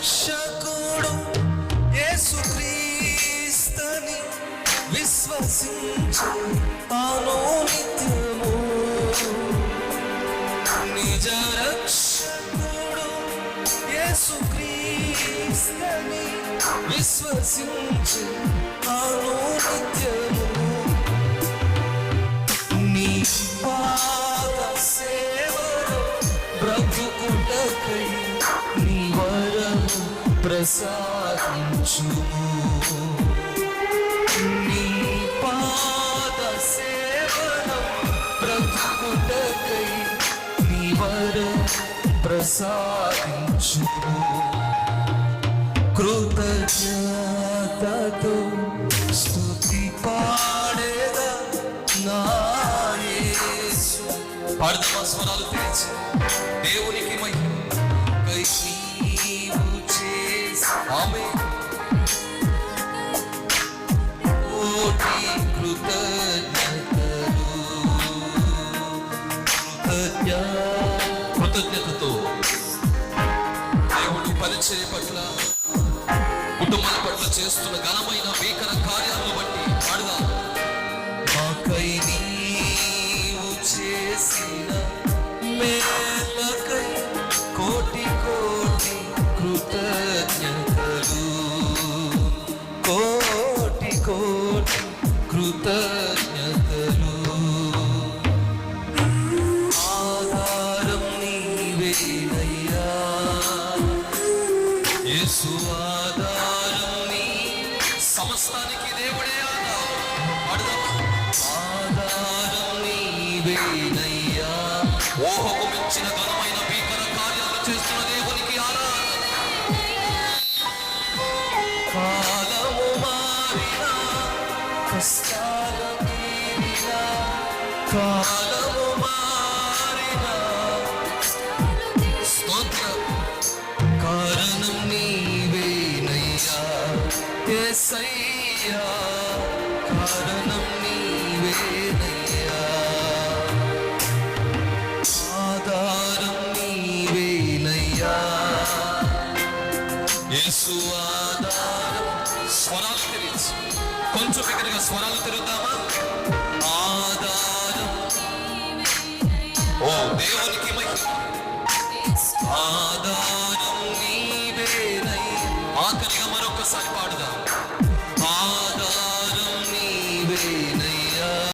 రక్షకుడు యేసుక్రీస్తుని విశ్వసించు తాను నిత్యము. నిజ రక్షకుడు యేసుక్రీస్తుని విశ్వసించు తాను నిత్యము. నీ పాద సేవలో బ్రతుకుటకై నీ వరము ప్రసాదించు. నీ పాద సేవలో బ్రతుకుటకై నీ వరము ప్రసాదించు. కృతజ్ఞతతో స్తుతి పాడేదా నా యేసు. పాడదామా స్వరాలు తెరిచి దేవునికి మహిమ కై నీవు చేసి ఆమేన్. కోటి కృతజ్ఞతతో దేవుడు పరిచర్య పట్ల కుటుంబాల పట్ల చేస్తున్న ఘనమైన భీకర కార్యాలను బట్టి పాడుదాం. మాకై నీవు చేసిన మేలకై కోటి కోటి కృతజ్ఞతలు. కోటి కోటి కృతజ్ఞతలు. ఆధారం నీవేనయ్యా యేసు. ఆధారం నీ సమస్తానికి దేవుడే ఆధారం. ఆధారం నీవేనయ్యా. ఊహకు మించిన ఘనమైన భీకర కార్యాలు చేస్తున్న దేవునికి ఆరాధన. కాలము మారినా కష్టాల తీరినా, కాలము మారినా స్తోత్రం. కారణం నీవేనయ్యా యేసయ్యా. కారణం నీవేనయ్యా. ఆధారం నీవేనయ్యా యేసు. ఆధారం. స్వరాలు తెరిచి కొంచెం బిగ్గరగా స్వరాలు తెరుద్దామా? ఆధారం. ఓ దేవుని